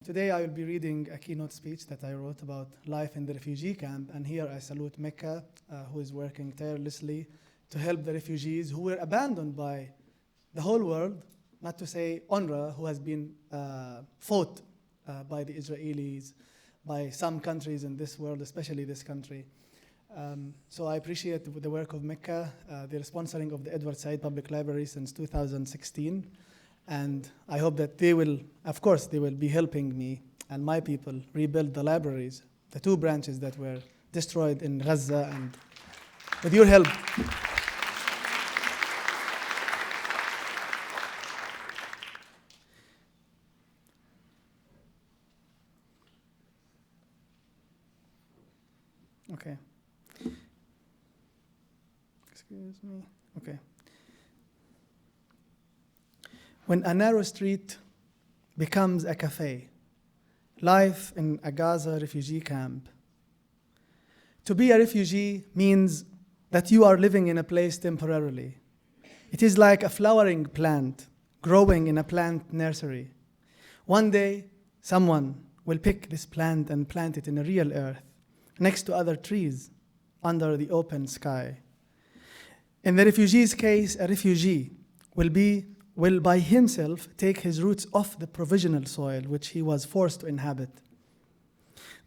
Today I will be reading a keynote speech that I wrote about life in the refugee camp, and here I salute Mecca, who is working tirelessly to help the refugees who were abandoned by the whole world, not to say UNRWA, who has been fought by the Israelis, by some countries in this world, especially this country. So I appreciate the work of Mecca, the sponsoring of the Edward Said Public Library since 2016. And I hope that they will, of course, they will be helping me and my people rebuild the libraries, the two branches that were destroyed in Gaza, and with your help. Okay. Excuse me. Okay. When a narrow street becomes a cafe, life in a Gaza refugee camp. To be a refugee means that you are living in a place temporarily. It is like a flowering plant growing in a plant nursery. One day, someone will pick this plant and plant it in a real earth, next to other trees, under the open sky. In the refugee's case, a refugee will by himself take his roots off the provisional soil which he was forced to inhabit.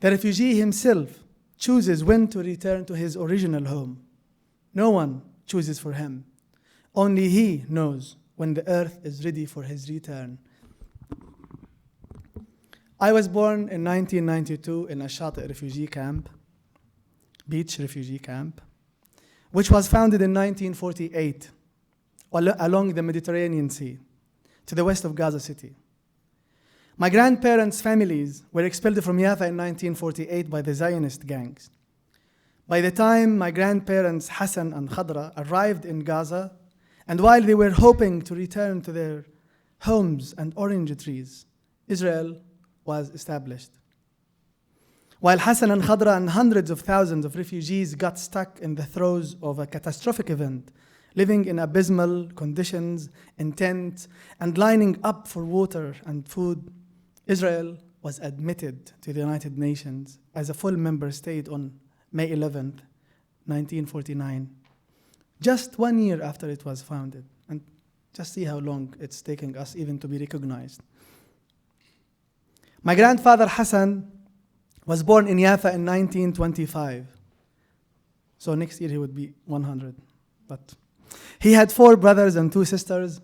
The refugee himself chooses when to return to his original home. No one chooses for him. Only he knows when the earth is ready for his return. I was born in 1992 in a Shati refugee camp, beach refugee camp, which was founded in 1948 along the Mediterranean Sea to the west of Gaza City. My grandparents' families were expelled from Jaffa in 1948 by the Zionist gangs. By the time my grandparents Hassan and Khadra arrived in Gaza, and while they were hoping to return to their homes and orange trees, Israel was established. While Hassan and Khadra and hundreds of thousands of refugees got stuck in the throes of a catastrophic event, living in abysmal conditions, in tents, and lining up for water and food, Israel was admitted to the United Nations as a full member state on May 11th, 1949, just 1 year after it was founded. And just see how long it's taking us even to be recognized. My grandfather Hassan was born in Jaffa in 1925. So next year he would be 100. But he had 4 brothers and 2 sisters.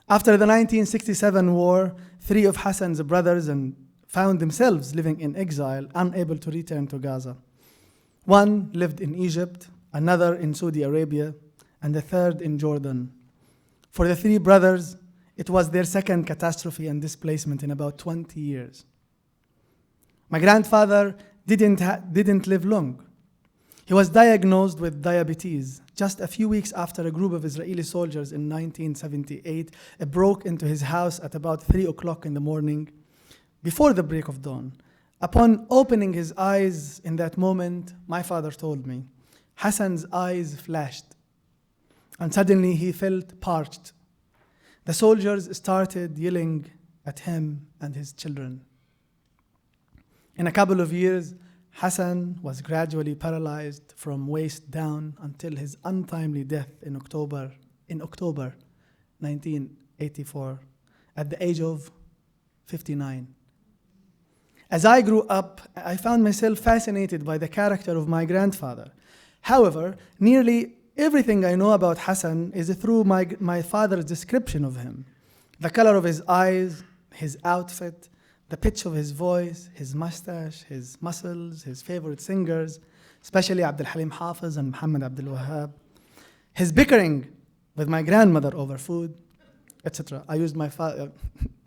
After the 1967 war, 3 of Hassan's brothers found themselves living in exile, unable to return to Gaza. One lived in Egypt, another in Saudi Arabia, and the third in Jordan. For the 3 brothers, it was their second catastrophe and displacement in about 20 years. My grandfather didn't live long. He was diagnosed with diabetes just a few weeks after a group of Israeli soldiers in 1978 broke into his house at about 3 o'clock in the morning, before the break of dawn. Upon opening his eyes in that moment, my father told me, Hassan's eyes flashed, and suddenly he felt parched. The soldiers started yelling at him and his children. In a couple of years, Hassan was gradually paralyzed from waist down until his untimely death in October 1984, at the age of 59. As I grew up, I found myself fascinated by the character of my grandfather. However, nearly everything I know about Hassan is through my father's description of him. The color of his eyes, his outfit, the pitch of his voice, his mustache, his muscles, his favorite singers, especially Abdul Halim Hafiz and Muhammad Abdul Wahab, his bickering with my grandmother over food, etc. I used my father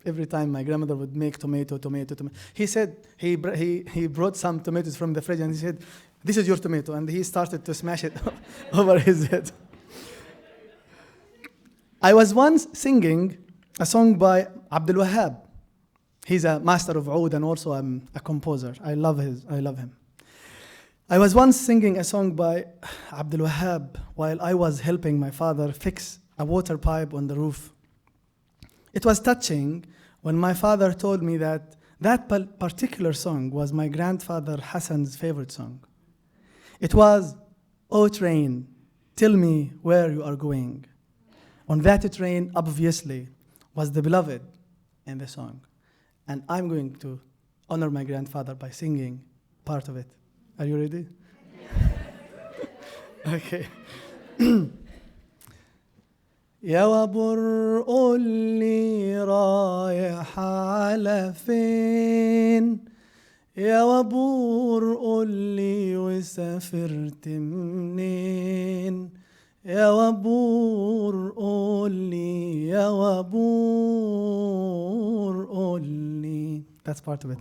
every time my grandmother would make tomato. He said he brought some tomatoes from the fridge and he said, "This is your tomato," and he started to smash it over his head. I was once singing a song by Abdul Wahab. He's a master of oud and also a composer. I love him. I was once singing a song by Abdul Wahab while I was helping my father fix a water pipe on the roof. It was touching when my father told me that That particular song was my grandfather Hassan's favorite song. It was, "Oh train, tell me where you are going." On that train, obviously, was the beloved in the song. And I'm going to honor my grandfather by singing part of it. Are you ready? Okay. يا وبر قول لي رايح على فين، يا وبور قول لي وسافرت منين، يا وبور قول لي، يا وبور قول لي. That's part of it.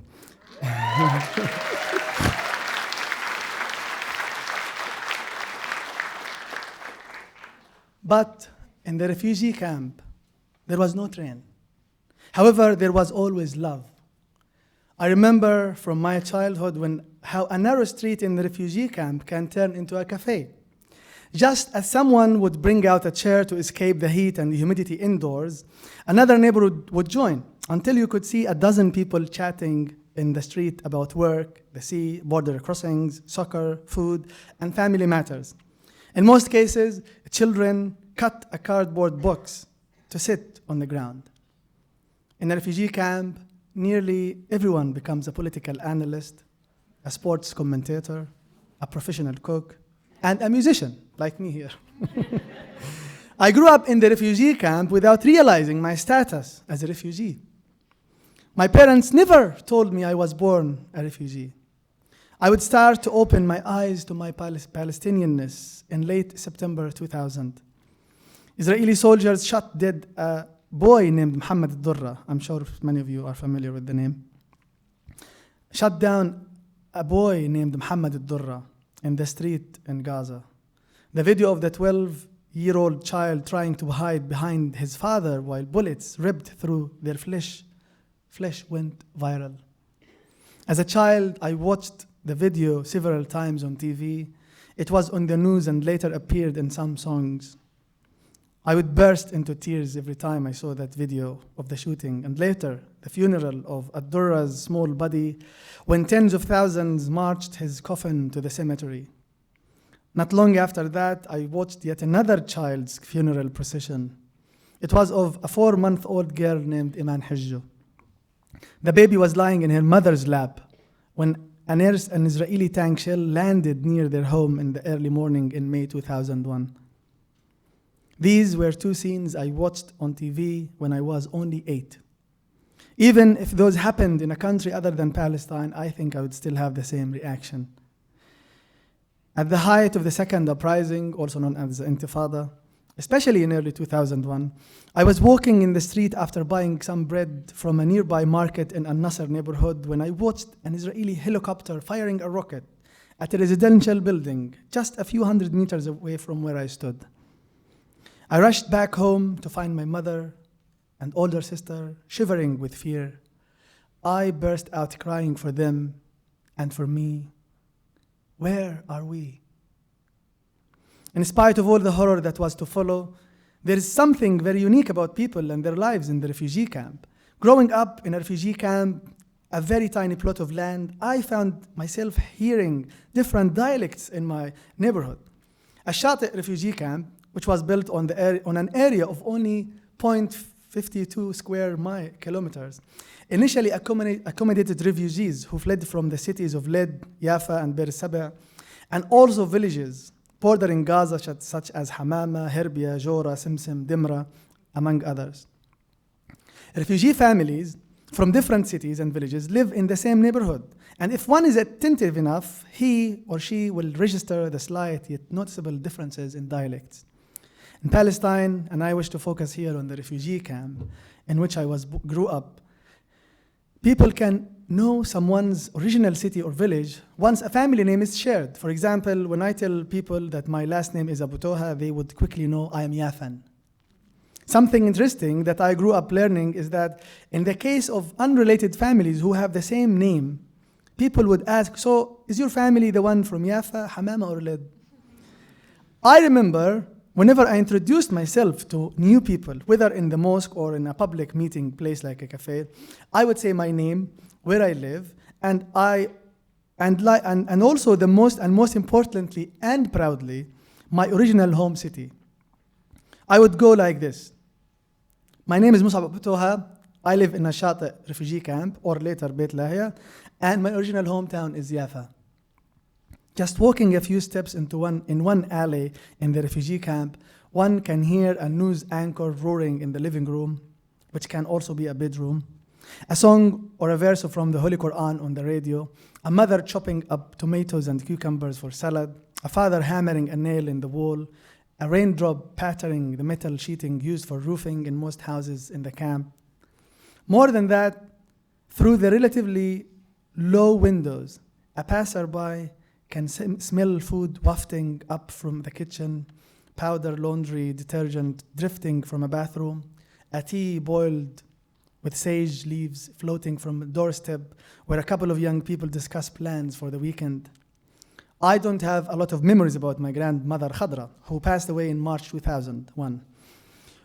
But in the refugee camp, there was no train. However, there was always love. I remember from my childhood how a narrow street in the refugee camp can turn into a cafe. Just as someone would bring out a chair to escape the heat and the humidity indoors, another neighbor would join until you could see a dozen people chatting in the street about work, the sea, border crossings, soccer, food, and family matters. In most cases, children cut a cardboard box to sit on the ground. In a refugee camp, nearly everyone becomes a political analyst, a sports commentator, a professional cook, and a musician, like me here. I grew up in the refugee camp without realizing my status as a refugee. My parents never told me I was born a refugee. I would start to open my eyes to my Palestinianness in late September 2000. Israeli soldiers shot dead a boy named Muhammad Durra. I'm sure many of you are familiar with the name. Shot down a boy named Muhammad Durra in the street in Gaza. The video of the 12-year-old child trying to hide behind his father while bullets ripped through their flesh went viral. As a child, I watched the video several times on TV. It was on the news and later appeared in some songs. I would burst into tears every time I saw that video of the shooting and later the funeral of Ad-Durra's small body when tens of thousands marched his coffin to the cemetery. Not long after that, I watched yet another child's funeral procession. It was of a 4-month-old girl named Iman Hijjo. The baby was lying in her mother's lap when an Israeli tank shell landed near their home in the early morning in May 2001. These were two scenes I watched on TV when I was only 8. Even if those happened in a country other than Palestine, I think I would still have the same reaction. At the height of the second uprising, also known as the Intifada, especially in early 2001, I was walking in the street after buying some bread from a nearby market in Al-Nasser neighborhood when I watched an Israeli helicopter firing a rocket at a residential building just a few hundred meters away from where I stood. I rushed back home to find my mother and older sister shivering with fear. I burst out crying for them and for me. Where are we? In spite of all the horror that was to follow, there is something very unique about people and their lives in the refugee camp. Growing up in a refugee camp, a very tiny plot of land, I found myself hearing different dialects in my neighborhood. A Shati refugee camp, which was built on an area of only 0.52 square kilometers, initially accommodated refugees who fled from the cities of Lid, Yafa, and Beer Sabah, and also villages bordering Gaza such as Hamama, Herbia, Jora, Simsim, Dimra, among others. Refugee families from different cities and villages live in the same neighborhood, and if one is attentive enough, he or she will register the slight yet noticeable differences in dialects. In Palestine, and I wish to focus here on the refugee camp in which I grew up, people can know someone's original city or village once a family name is shared. For example, when I tell people that my last name is Abu Toha, they would quickly know I am Yafan. Something interesting that I grew up learning is that in the case of unrelated families who have the same name, people would ask, so is your family the one from Yafa, Hamama, or Lid? I remember whenever I introduced myself to new people, whether in the mosque or in a public meeting place like a cafe, I would say my name, where I live, and also the most importantly and proudly, my original home city. I would go like this. My name is Mosab Abu Toha. I live in a Shati refugee camp, or later Beit Lahia, and my original hometown is Yafa. Just walking a few steps in one alley in the refugee camp, one can hear a news anchor roaring in the living room, which can also be a bedroom, a song or a verse from the Holy Quran on the radio, a mother chopping up tomatoes and cucumbers for salad, a father hammering a nail in the wall, a raindrop pattering the metal sheeting used for roofing in most houses in the camp. More than that, through the relatively low windows, a passerby can smell food wafting up from the kitchen, powder, laundry, detergent drifting from a bathroom, a tea boiled with sage leaves floating from a doorstep where a couple of young people discuss plans for the weekend. I don't have a lot of memories about my grandmother Khadra, who passed away in March 2001.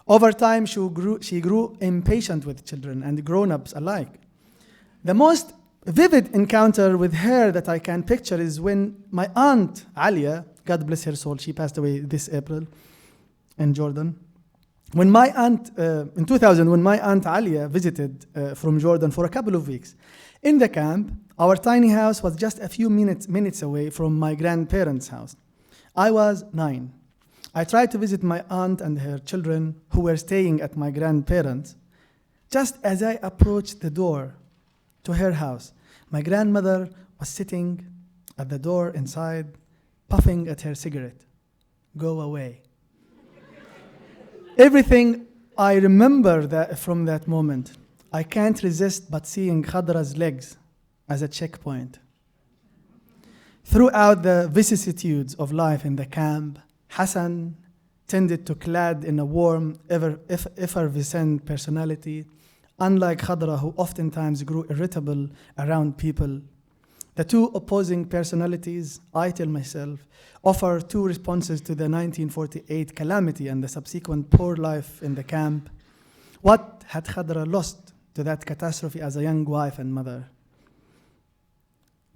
Over time, she grew impatient with children and grown-ups alike. The most vivid encounter with her that I can picture is when my aunt Alia, God bless her soul, she passed away this April in Jordan. In 2000, when my aunt Alia visited from Jordan for a couple of weeks, in the camp, our tiny house was just a few minutes away from my grandparents' house. I was 9. I tried to visit my aunt and her children who were staying at my grandparents. Just as I approached the door to her house, my grandmother was sitting at the door inside, puffing at her cigarette. Go away. Everything I remember from that moment, I can't resist but seeing Khadra's legs as a checkpoint. Throughout the vicissitudes of life in the camp, Hassan tended to clad in a warm, effervescent personality, unlike Khadra, who oftentimes grew irritable around people. The two opposing personalities, I tell myself, offer two responses to the 1948 calamity and the subsequent poor life in the camp. What had Khadra lost to that catastrophe as a young wife and mother?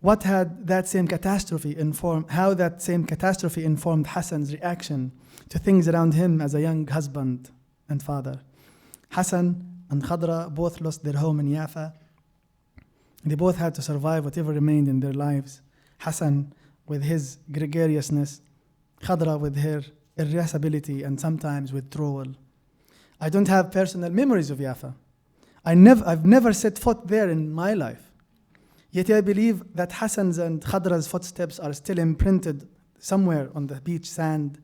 What had that same catastrophe informed Hassan's reaction to things around him as a young husband and father? Hassan and Khadra both lost their home in Yafa. They both had to survive whatever remained in their lives. Hassan with his gregariousness, Khadra with her irascibility and sometimes withdrawal. I don't have personal memories of Yafa. I've never set foot there in my life. Yet I believe that Hassan's and Khadra's footsteps are still imprinted somewhere on the beach sand,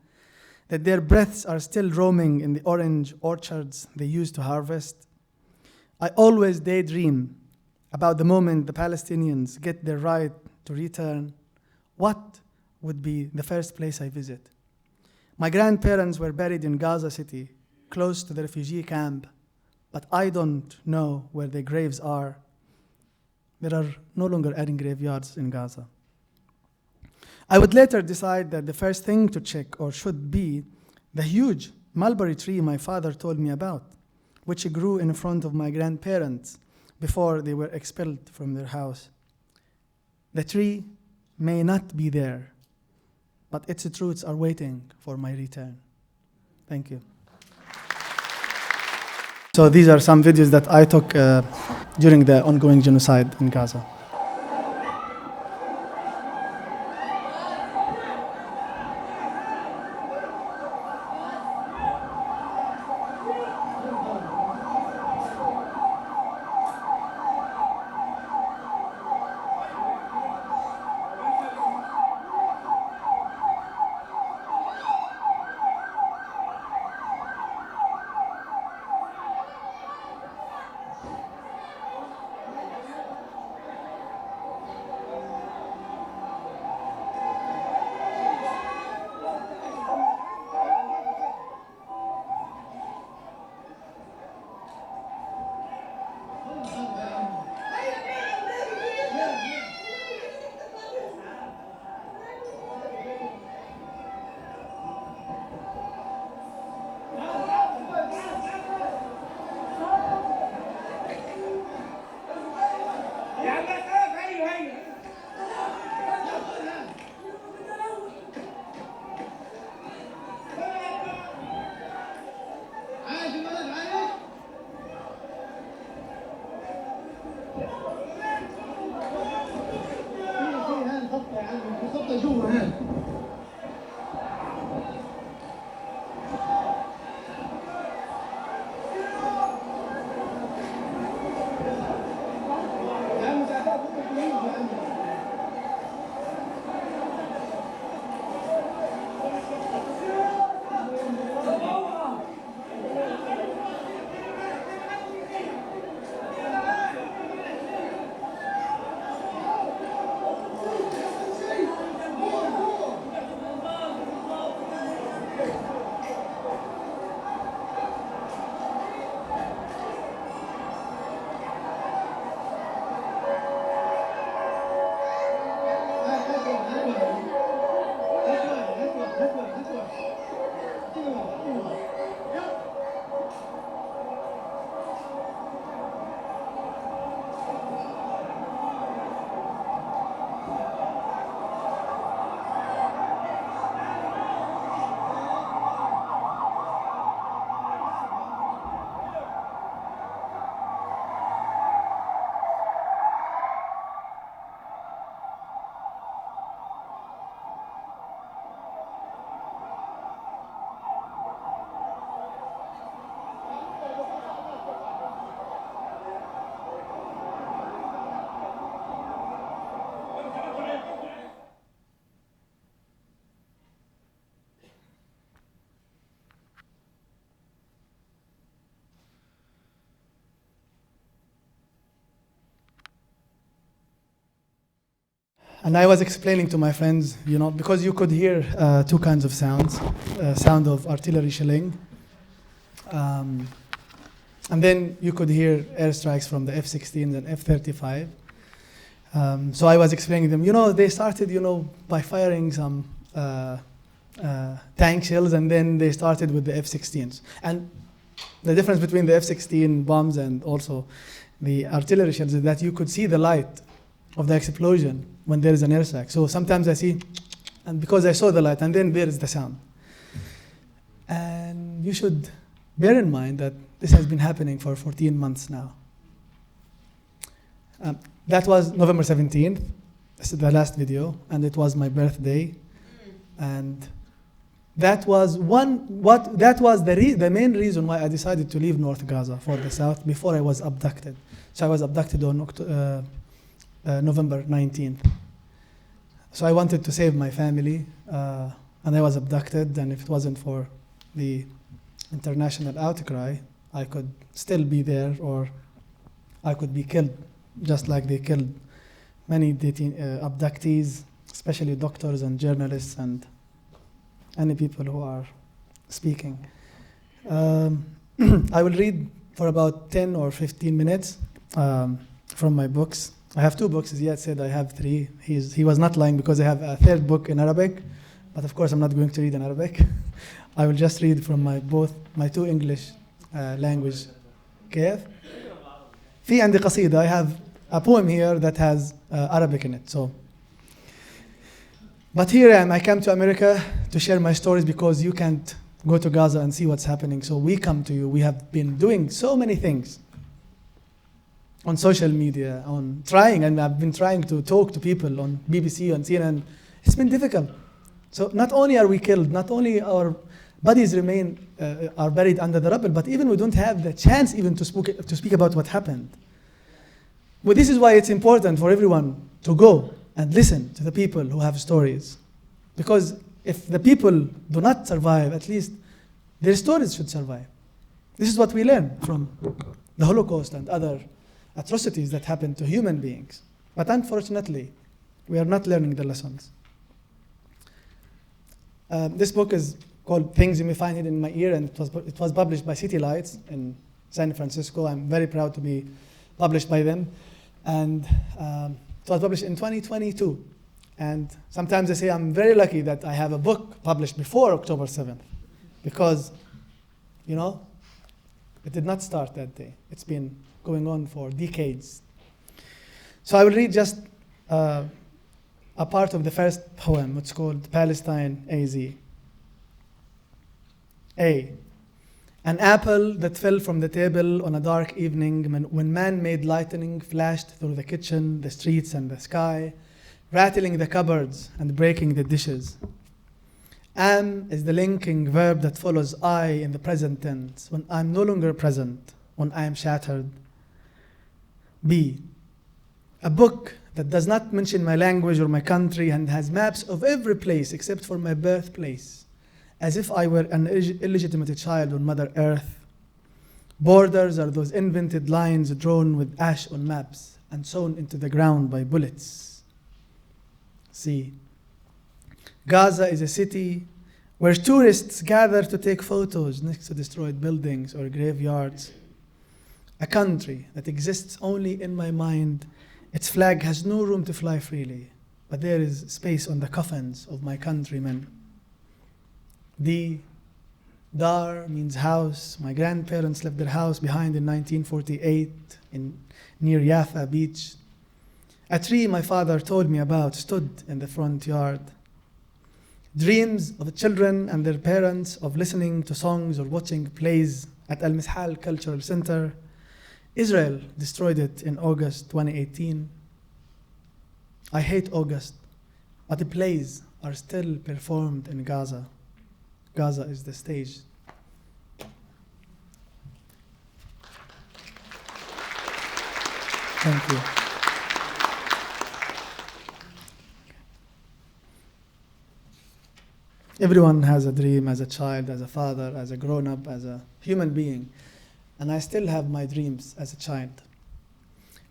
that their breaths are still roaming in the orange orchards they used to harvest. I always daydream about the moment the Palestinians get their right to return. What would be the first place I visit? My grandparents were buried in Gaza City, close to the refugee camp, but I don't know where their graves are. There are no longer any graveyards in Gaza. I would later decide that the first thing to check or should be the huge mulberry tree my father told me about, which grew in front of my grandparents before they were expelled from their house. The tree may not be there, but its roots are waiting for my return. Thank you. So these are some videos that I took during the ongoing genocide in Gaza. And I was explaining to my friends, because you could hear two kinds of sounds, sound of artillery shelling, and then you could hear airstrikes from the F-16s and F-35. So I was explaining them, they started, by firing some tank shells, and then they started with the F-16s. And the difference between the F-16 bombs and also the artillery shells is that you could see the light of the explosion when there is an airstrike. So sometimes I see, and because I saw the light, and then there is the sound. And you should bear in mind that this has been happening for 14 months now. That was November 17th. This is the last video, and it was my birthday. And that was the main reason why I decided to leave North Gaza for the south before I was abducted. So I was abducted on November 19th. So I wanted to save my family, and I was abducted, and if it wasn't for the international outcry, I could still be there, or I could be killed, just like they killed many abductees, especially doctors and journalists and any people who are speaking. I will read for about 10 or 15 minutes from my books. I have two books. Ziad said I have three. He was not lying, because I have a third book in Arabic, but of course I'm not going to read in Arabic. I will just read from my two English language. كيف؟ في عندي قصيدة. I have a poem here that has Arabic in it. But here I am. I came to America to share my stories, because you can't go to Gaza and see what's happening. So we come to you. We have been doing so many things on social media, and I've been trying to talk to people on BBC, on CNN. It's been difficult. So not only are we killed, not only our bodies are buried under the rubble, but even we don't have the chance even to speak about what happened. Well, this is why it's important for everyone to go and listen to the people who have stories. Because if the people do not survive, at least their stories should survive. This is what we learn from the Holocaust and other atrocities that happen to human beings. But unfortunately, we are not learning the lessons. This book is called Things You May Find Hidden in My Ear, and it was published by City Lights in San Francisco. I'm very proud to be published by them. And it was published in 2022. And sometimes I say I'm very lucky that I have a book published before October 7th, because, it did not start that day. It's been going on for decades. So I will read just a part of the first poem. It's called Palestine AZ. A. An apple that fell from the table on a dark evening when man-made lightning flashed through the kitchen, the streets, and the sky. rattling the cupboards and breaking the dishes. Am is the linking verb that follows I in the present tense, when I'm no longer present, when I am shattered. B, a book that does not mention my language or my country and has maps of every place except for my birthplace, as if I were an illegitimate child on Mother Earth. Borders are those invented lines drawn with ash on maps and sewn into the ground by bullets. C, Gaza is a city where tourists gather to take photos next to destroyed buildings or graveyards. A country that exists only in my mind. Its flag has no room to fly freely, but there is space on the coffins of my countrymen. D, Dar means house. My grandparents left their house behind in 1948 near Yafa Beach. A tree my father told me about stood in the front yard. Dreams of the children and their parents of listening to songs or watching plays at Al Mishal Cultural Center. Israel destroyed it in August 2018. I hate August, but the plays are still performed in Gaza. Gaza is the stage. Thank you. Everyone has a dream as a child, as a father, as a grown-up, as a human being. And I still have my dreams as a child.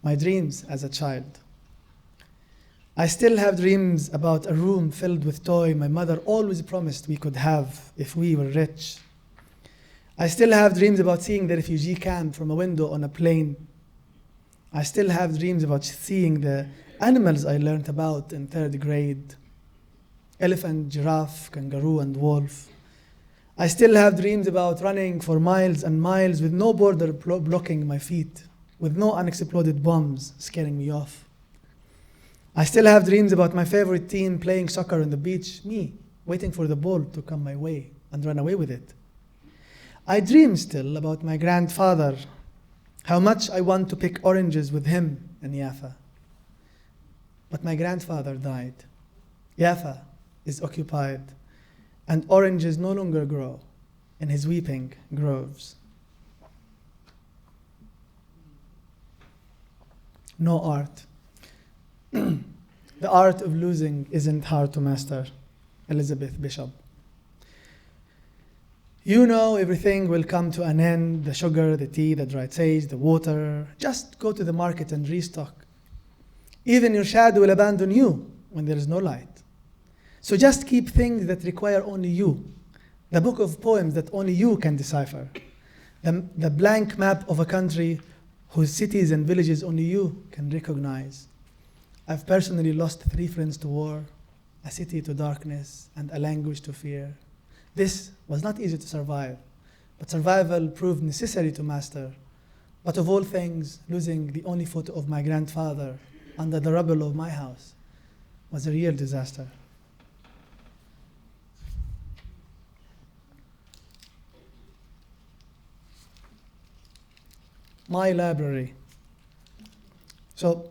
My dreams as a child. I still have dreams about a room filled with toys my mother always promised we could have if we were rich. I still have dreams about seeing the refugee camp from a window on a plane. I still have dreams about seeing the animals I learned about in 3rd grade. Elephant, giraffe, kangaroo, and wolf. I still have dreams about running for miles and miles with no border blocking my feet, with no unexploded bombs scaring me off. I still have dreams about my favorite team playing soccer on the beach, me waiting for the ball to come my way and run away with it. I dream still about my grandfather, how much I want to pick oranges with him in Yafa. But my grandfather died. Yafa is occupied, and oranges no longer grow in his weeping groves. No art. The art of losing isn't hard to master. Elizabeth Bishop. You know everything will come to an end, the sugar, the tea, the dried sage, the water. Just go to the market and restock. Even your shadow will abandon you when there is no light. So just keep things that require only you. The book of poems that only you can decipher. The blank map of a country whose cities and villages only you can recognize. I've personally lost 3 friends to war, a city to darkness, and a language to fear. This was not easy to survive, but survival proved necessary to master. But of all things, losing the only photo of my grandfather under the rubble of my house was a real disaster. My library. So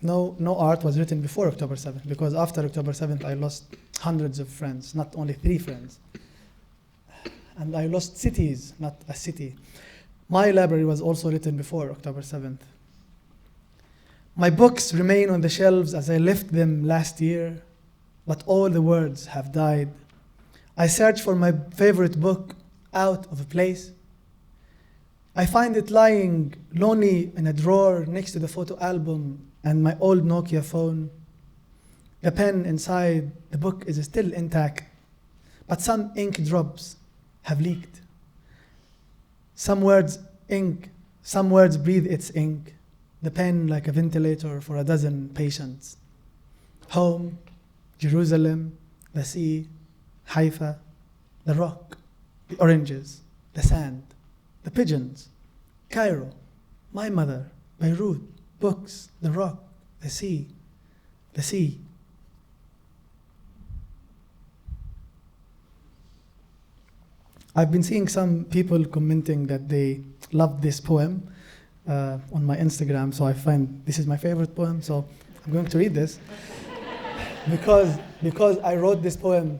no art was written before October 7th, because after October 7th I lost hundreds of friends, not only 3 friends. And I lost cities, not a city. My library was also written before October 7th. My books remain on the shelves as I left them last year, but all the words have died. I search for my favorite book out of a place. I find it lying lonely in a drawer next to the photo album and my old Nokia phone. The pen inside the book is still intact, but some ink drops have leaked. Some words ink, some words breathe its ink. The pen like a ventilator for a dozen patients. Home, Jerusalem, the sea, Haifa, the rock, the oranges, the sand, the pigeons, Cairo, my mother, Beirut, books, the rock, the sea, the sea. I've been seeing some people commenting that they loved this poem on my Instagram, so I find this is my favorite poem, so I'm going to read this. because I wrote this poem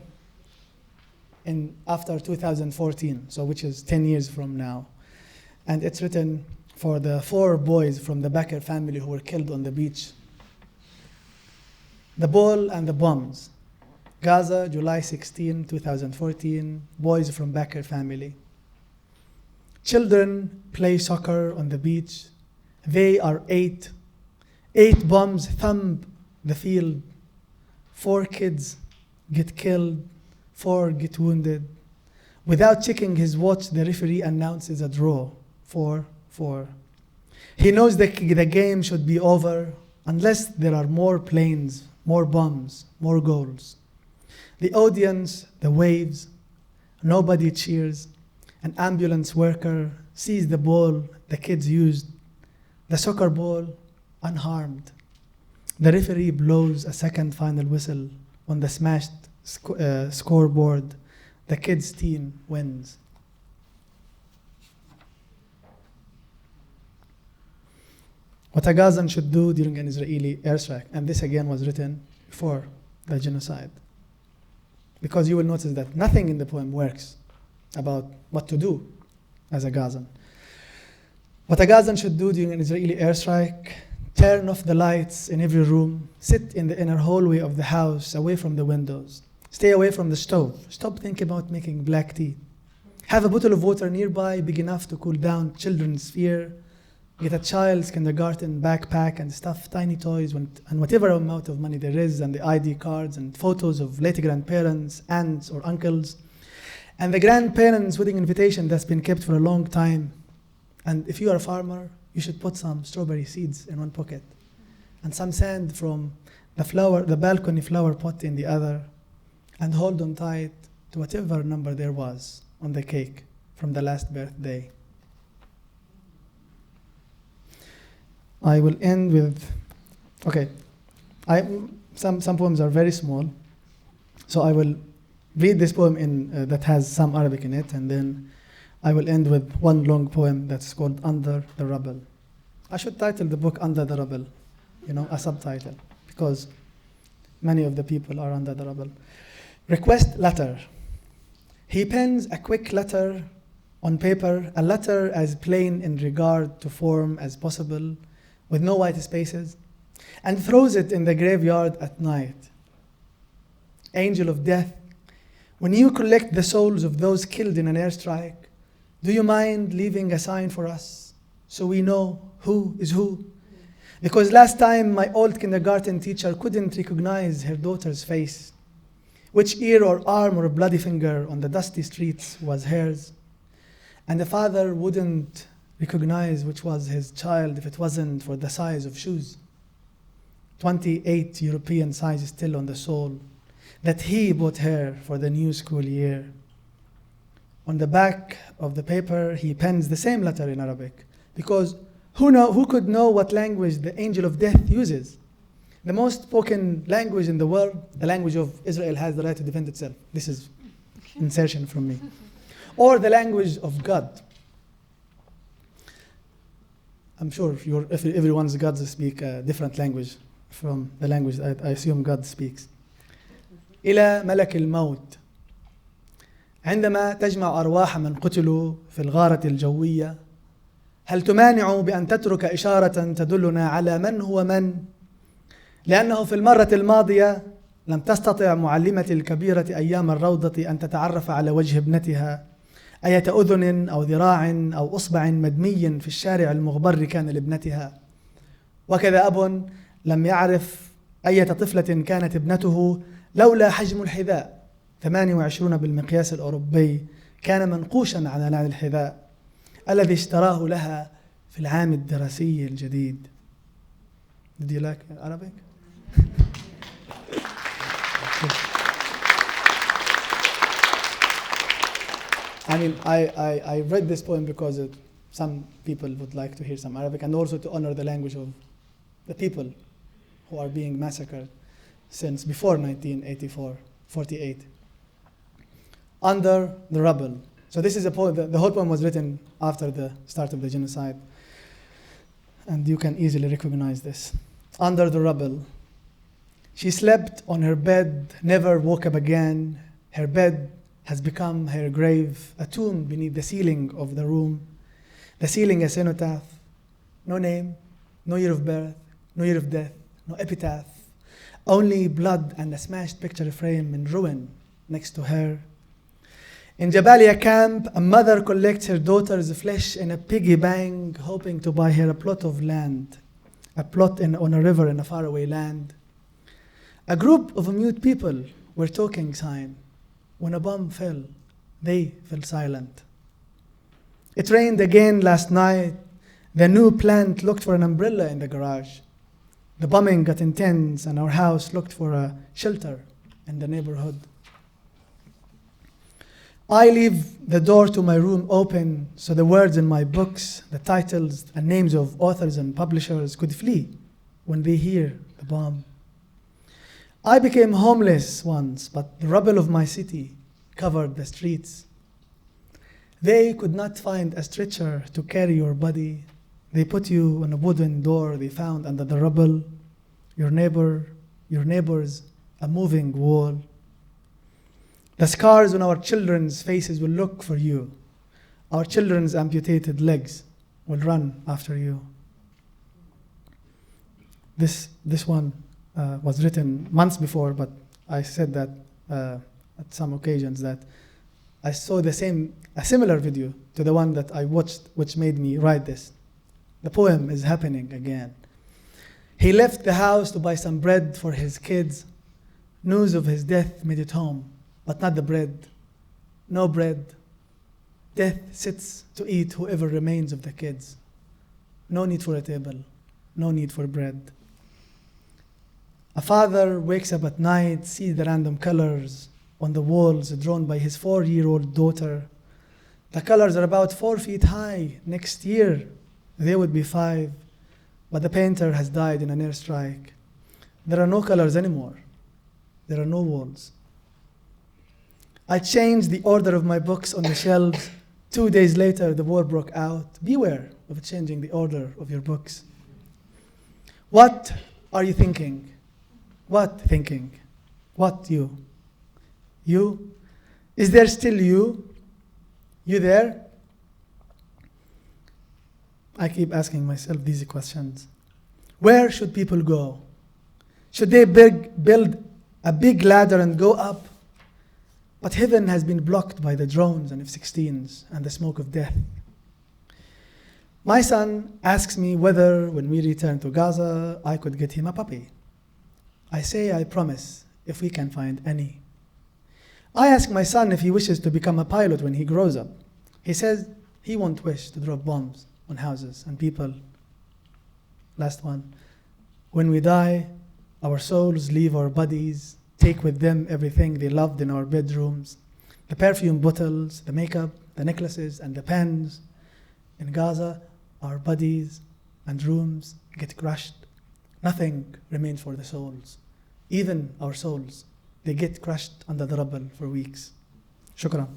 after 2014, so which is 10 years from now. And it's written for the 4 boys from the Becker family who were killed on the beach. The Ball and the Bombs. Gaza, July 16, 2014, boys from Becker family. Children play soccer on the beach. They are 8. 8 bombs thumb the field. 4 kids get killed. 4 get wounded. Without checking his watch, the referee announces a draw. 4-4. He knows the game should be over unless there are more planes, more bombs, more goals. The audience, the waves, nobody cheers. An ambulance worker sees the ball the kids used, the soccer ball, unharmed. The referee blows a second final whistle on the smashed scoreboard. The kids' team wins. What a Gazan should do during an Israeli airstrike. And this again was written before the genocide. Because you will notice that nothing in the poem works about what to do as a Gazan. What a Gazan should do during an Israeli airstrike: turn off the lights in every room, sit in the inner hallway of the house, away from the windows, stay away from the stove, stop thinking about making black tea, have a bottle of water nearby big enough to cool down children's fear, get a child's kindergarten backpack and stuff tiny toys and whatever amount of money there is, and the ID cards and photos of late grandparents, aunts or uncles, and the grandparents' wedding invitation that's been kept for a long time. And if you are a farmer, you should put some strawberry seeds in one pocket and some sand from the balcony flower pot in the other, and hold on tight to whatever number there was on the cake from the last birthday. I will end with, some poems are very small, so I will read this poem that has some Arabic in it, and then I will end with one long poem that's called Under the Rubble. I should title the book Under the Rubble, a subtitle, because many of the people are under the rubble. Request letter. He pens a quick letter on paper, a letter as plain in regard to form as possible, with no white spaces, and throws it in the graveyard at night. Angel of death, when you collect the souls of those killed in an airstrike, do you mind leaving a sign for us so we know who is who? Because last time my old kindergarten teacher couldn't recognize her daughter's face. Which ear or arm or bloody finger on the dusty streets was hers? And the father wouldn't recognize which was his child if it wasn't for the size of shoes. 28 European sizes still on the sole that he bought her for the new school year. On the back of the paper, he pens the same letter in Arabic, because who could know what language the angel of death uses? The most spoken language in the world, the language of Israel has the right to defend itself. This is insertion from me. Or the language of God. I'm sure if everyone's gods speak a different language from the language I assume God speaks. إلى ملك الموت عندما تجمع أرواح من قتلوا في الغارة الجوية، هل تمانع بأن تترك إشارة تدلنا على من هو من؟ لأنه في المرة الماضية لم تستطع معلمتي الكبيرة أيام الروضة أن تتعرف على وجه ابنتها. أية أذن أو ذراع أو أصبع مدمي في الشارع المغبر كان لابنتها. وكذا أب لم يعرف أية طفلة كانت ابنته لولا حجم الحذاء 28 بالمقياس الأوروبي كان منقوشا على نعل الحذاء الذي اشتراه لها في العام الدراسي الجديد. Did you like Arabic? I mean, I read this poem because some people would like to hear some Arabic, and also to honor the language of the people who are being massacred since before 1984, 48. Under the Rubble. So this is a poem, the whole poem was written after the start of the genocide, and you can easily recognize this. Under the rubble. She slept on her bed, never woke up again. Her bed has become her grave, a tomb beneath the ceiling of the room. The ceiling a cenotaph, no name, no year of birth, no year of death, no epitaph. Only blood and a smashed picture frame in ruin next to her. In Jabalia camp, a mother collects her daughter's flesh in a piggy bank, hoping to buy her a plot of land, a plot on a river in a faraway land. A group of mute people were talking sign. When a bomb fell, they fell silent. It rained again last night. The new plant looked for an umbrella in the garage. The bombing got intense and our house looked for a shelter in the neighborhood. I leave the door to my room open so the words in my books, the titles and names of authors and publishers could flee when they hear the bomb. I became homeless once, but the rubble of my city covered the streets. They could not find a stretcher to carry your body. They put you on a wooden door they found under the rubble. Your neighbors, a moving wall. The scars on our children's faces will look for you. Our children's amputated legs will run after you. This one was written months before, but I said that at some occasions that I saw a similar video to the one that I watched, which made me write this. The poem is happening again. He left the house to buy some bread for his kids. News of his death made it home, but not the bread. No bread. Death sits to eat whoever remains of the kids. No need for a table. No need for bread. A father wakes up at night, sees the random colors on the walls drawn by his 4-year-old daughter. The colors are about 4 feet high. Next year, they would be 5. But the painter has died in an airstrike. There are no colors anymore. There are no walls. I changed the order of my books on the shelves. 2 days later, the war broke out. Beware of changing the order of your books. What are you thinking? What thinking? What you? You? Is there still you? You there? I keep asking myself these questions. Where should people go? Should they build a big ladder and go up? But heaven has been blocked by the drones and F-16s and the smoke of death. My son asks me whether, when we return to Gaza, I could get him a puppy. I say I promise, if we can find any. I ask my son if he wishes to become a pilot when he grows up. He says he won't wish to drop bombs on houses and people. Last one. When we die, our souls leave our bodies, take with them everything they loved in our bedrooms, the perfume bottles, the makeup, the necklaces, and the pens. In Gaza, our bodies and rooms get crushed. Nothing remains for the souls. Even our souls, they get crushed under the rubble for weeks. Shukran.